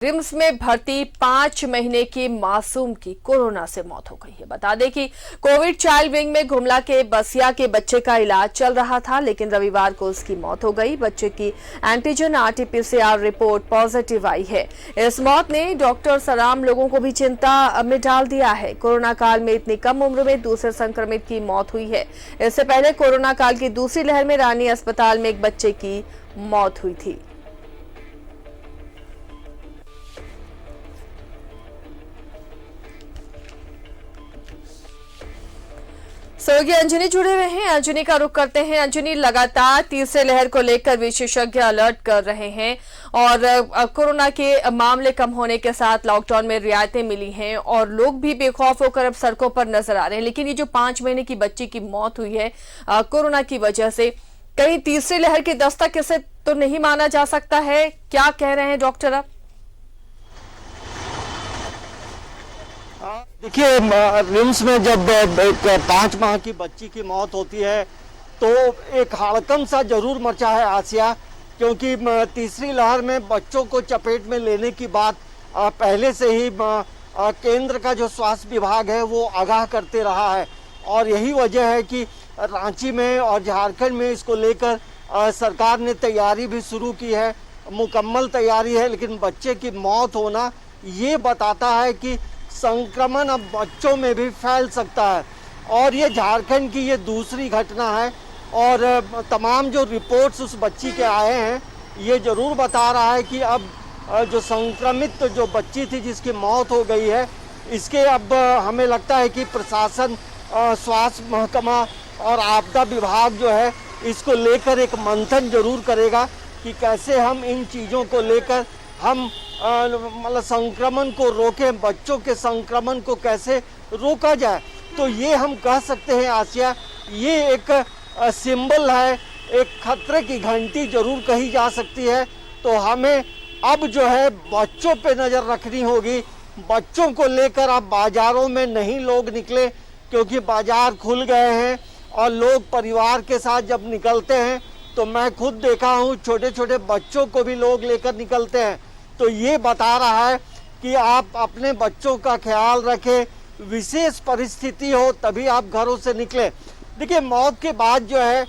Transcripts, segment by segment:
RIMS में भर्ती 5 महीने की मासूम की कोरोना से मौत हो गई है। बता दें कि कोविड चाइल्ड विंग में गुमला के बसिया के बच्चे का इलाज चल रहा था, लेकिन रविवार को उसकी मौत हो गई। बच्चे की एंटीजन आरटी-पीसीआर रिपोर्ट पॉजिटिव आई है। इस मौत ने डॉक्टर सलाम लोगों को भी चिंता में डाल दिया है। कोरोना काल में इतनी कम उम्र में दूसरे संक्रमित की मौत हुई है। इससे पहले कोरोना काल की दूसरी लहर में रानी अस्पताल में एक बच्चे की मौत हुई थी। सहयोगी अंजनी जुड़े हुए हैं। अंजनी का रुख करते हैं। अंजनी, लगातार तीसरे लहर को लेकर विशेषज्ञ अलर्ट कर रहे हैं और कोरोना के मामले कम होने के साथ लॉकडाउन में रियायतें मिली हैं और लोग भी बेखौफ होकर अब सड़कों पर नजर आ रहे हैं। लेकिन ये जो 5 महीने की बच्ची की मौत हुई है कोरोना की वजह से, कहीं तीसरी लहर की दस्तक इसे तो नहीं माना जा सकता है? क्या कह रहे हैं डॉक्टर अब? देखिए, रिम्स में जब एक 5 माह की बच्ची की मौत होती है तो एक हड़कंप सा जरूर मचा है आसिया, क्योंकि तीसरी लहर में बच्चों को चपेट में लेने की बात पहले से ही केंद्र का जो स्वास्थ्य विभाग है वो आगाह करते रहा है। और यही वजह है कि रांची में और झारखंड में इसको लेकर सरकार ने तैयारी भी शुरू की है, मुकम्मल तैयारी है। लेकिन बच्चे की मौत होना ये बताता है कि संक्रमण अब बच्चों में भी फैल सकता है और ये झारखंड की ये दूसरी घटना है। और तमाम जो रिपोर्ट्स उस बच्ची के आए हैं ये जरूर बता रहा है कि अब जो संक्रमित जो बच्ची थी जिसकी मौत हो गई है, इसके अब हमें लगता है कि प्रशासन, स्वास्थ्य महकमा और आपदा विभाग जो है इसको लेकर एक मंथन जरूर करेगा कि कैसे हम इन चीज़ों को लेकर हम मतलब संक्रमण को रोकें, बच्चों के संक्रमण को कैसे रोका जाए। तो ये हम कह सकते हैं आसिया, ये एक सिंबल है, एक खतरे की घंटी जरूर कही जा सकती है। तो हमें अब जो है बच्चों पे नज़र रखनी होगी। बच्चों को लेकर अब बाजारों में नहीं लोग निकले, क्योंकि बाजार खुल गए हैं और लोग परिवार के साथ जब निकलते हैं तो मैं खुद देखा हूँ छोटे छोटे बच्चों को भी लोग लेकर निकलते हैं। तो ये बता रहा है कि आप अपने बच्चों का ख्याल रखें, विशेष परिस्थिति हो तभी आप घरों से निकलें। देखिए, मौत के बाद जो है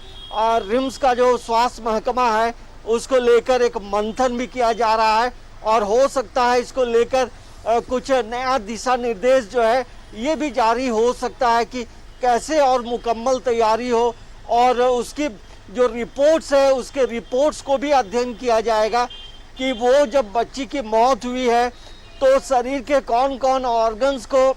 रिम्स का जो स्वास्थ्य महकमा है उसको लेकर एक मंथन भी किया जा रहा है और हो सकता है इसको लेकर कुछ नया दिशा निर्देश जो है ये भी जारी हो सकता है कि कैसे और मुकम्मल तैयारी हो। और उसकी जो रिपोर्ट्स है उसके रिपोर्ट्स को भी अध्ययन किया जाएगा कि वो जब बच्ची की मौत हुई है तो शरीर के कौन कौन ऑर्गन्स को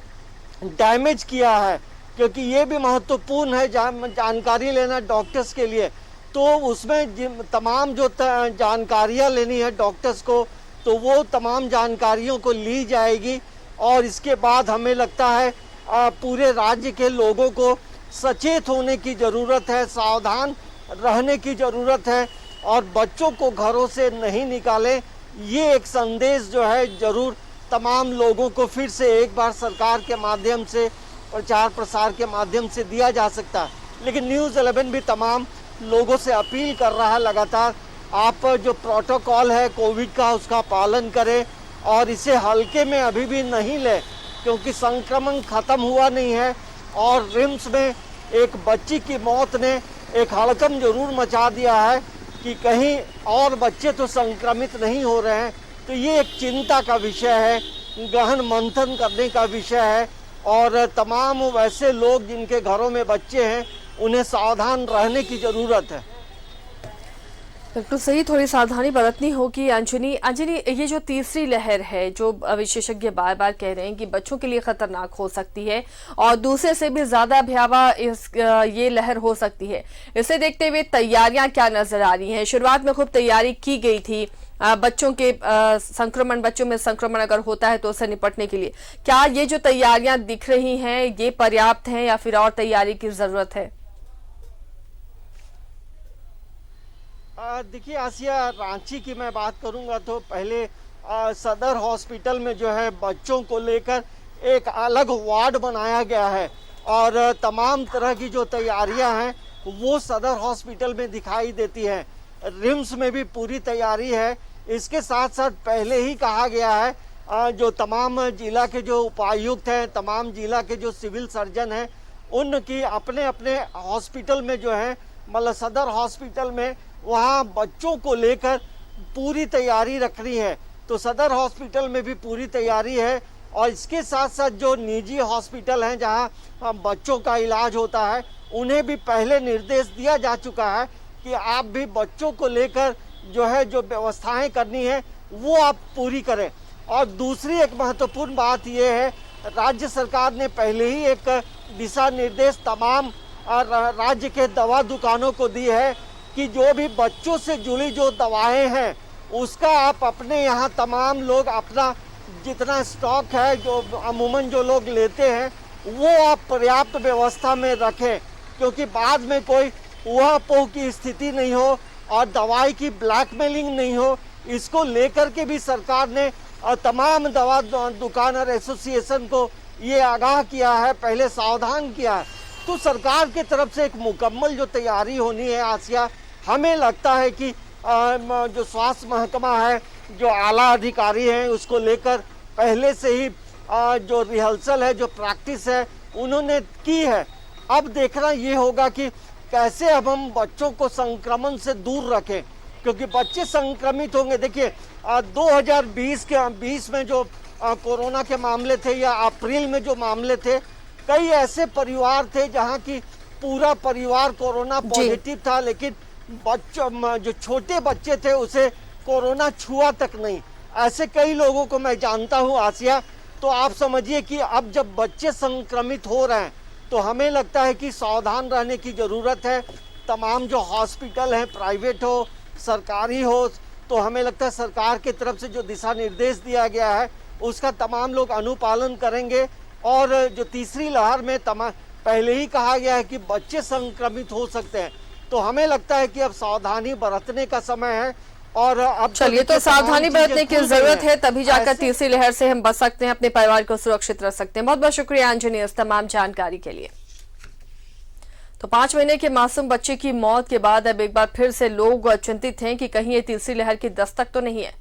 डैमेज किया है, क्योंकि ये भी महत्वपूर्ण है जानकारी लेना डॉक्टर्स के लिए। तो उसमें तमाम जो जानकारियाँ लेनी है डॉक्टर्स को, तो वो तमाम जानकारियों को ली जाएगी। और इसके बाद हमें लगता है पूरे राज्य के लोगों को सचेत होने की ज़रूरत है, सावधान रहने की ज़रूरत है और बच्चों को घरों से नहीं निकालें। ये एक संदेश जो है जरूर तमाम लोगों को फिर से एक बार सरकार के माध्यम से, प्रचार प्रसार के माध्यम से दिया जा सकता है। लेकिन न्यूज़ 11 भी तमाम लोगों से अपील कर रहा है लगातार, आप जो प्रोटोकॉल है कोविड का उसका पालन करें और इसे हल्के में अभी भी नहीं लें, क्योंकि संक्रमण ख़त्म हुआ नहीं है। और रिम्स में एक बच्ची की मौत ने एक हड़कंप जरूर मचा दिया है कि कहीं और बच्चे तो संक्रमित नहीं हो रहे हैं। तो ये एक चिंता का विषय है, गहन मंथन करने का विषय है और तमाम वैसे लोग जिनके घरों में बच्चे हैं उन्हें सावधान रहने की ज़रूरत है। बिल्कुल सही, थोड़ी सावधानी बरतनी होगी। अंजनी, ये जो तीसरी लहर है जो विशेषज्ञ बार बार कह रहे हैं कि बच्चों के लिए खतरनाक हो सकती है और दूसरे से भी ज्यादा भयावह ये लहर हो सकती है, इसे देखते हुए तैयारियां क्या नजर आ रही हैं? शुरुआत में खूब तैयारी की गई थी बच्चों में संक्रमण अगर होता है तो उससे निपटने के लिए। क्या ये जो तैयारियां दिख रही हैं ये पर्याप्त हैं या फिर और तैयारी की जरूरत है? देखिए आसिया, रांची की मैं बात करूंगा तो पहले सदर हॉस्पिटल में जो है बच्चों को लेकर एक अलग वार्ड बनाया गया है और तमाम तरह की जो तैयारियां हैं वो सदर हॉस्पिटल में दिखाई देती हैं। रिम्स में भी पूरी तैयारी है इसके साथ साथ पहले ही कहा गया है जो तमाम जिला के जो उपायुक्त हैं, तमाम जिला के जो सिविल सर्जन हैं, उनकी अपने अपने हॉस्पिटल में जो है मतलब सदर हॉस्पिटल में वहाँ बच्चों को लेकर पूरी तैयारी रखनी है। तो सदर हॉस्पिटल में भी पूरी तैयारी है और इसके साथ साथ जो निजी हॉस्पिटल हैं जहाँ बच्चों का इलाज होता है, उन्हें भी पहले निर्देश दिया जा चुका है कि आप भी बच्चों को लेकर जो है जो व्यवस्थाएं करनी है वो आप पूरी करें। और दूसरी एक महत्वपूर्ण बात यह है, राज्य सरकार ने पहले ही एक दिशा निर्देश तमाम राज्य के दवा दुकानों को दी है कि जो भी बच्चों से जुड़ी जो दवाएं हैं उसका आप अपने यहाँ तमाम लोग अपना जितना स्टॉक है जो अमूमन जो लोग लेते हैं वो आप पर्याप्त व्यवस्था में रखें, क्योंकि बाद में कोई ऊहापोह की स्थिति नहीं हो और दवाई की ब्लैकमेलिंग नहीं हो। इसको लेकर के भी सरकार ने तमाम दवा दुकानदार एसोसिएशन को ये आगाह किया है, पहले सावधान किया है। तो सरकार की तरफ से एक मुकम्मल जो तैयारी होनी है आसिया, हमें लगता है कि जो स्वास्थ्य महकमा है, जो आला अधिकारी हैं, उसको लेकर पहले से ही जो रिहर्सल है, जो प्रैक्टिस है उन्होंने की है। अब देखना ये होगा कि कैसे अब हम बच्चों को संक्रमण से दूर रखें, क्योंकि बच्चे संक्रमित होंगे। देखिए 2020 में जो कोरोना के मामले थे या अप्रैल में जो मामले थे, कई ऐसे परिवार थे जहां की पूरा परिवार कोरोना पॉजिटिव था, लेकिन बच्चों जो छोटे बच्चे थे उसे कोरोना छुआ तक नहीं। ऐसे कई लोगों को मैं जानता हूं आसिया। तो आप समझिए कि अब जब बच्चे संक्रमित हो रहे हैं तो हमें लगता है कि सावधान रहने की ज़रूरत है। तमाम जो हॉस्पिटल हैं, प्राइवेट हो सरकारी हो, तो हमें लगता है सरकार की तरफ से जो दिशा निर्देश दिया गया है उसका तमाम लोग अनुपालन करेंगे। और जो तीसरी लहर में पहले ही कहा गया है कि बच्चे संक्रमित हो सकते हैं, तो हमें लगता है कि अब सावधानी बरतने का समय है। और अब चलिए, तो सावधानी बरतने की जरूरत है, तभी जाकर तीसरी लहर से हम बच सकते हैं, अपने परिवार को सुरक्षित रख सकते हैं। बहुत बहुत शुक्रिया अंजनी इस तमाम जानकारी के लिए। तो 5 महीने के मासूम बच्चे की मौत के बाद अब एक बार फिर से लोग चिंतित हैं कि कहीं ये तीसरी लहर की दस्तक तो नहीं है।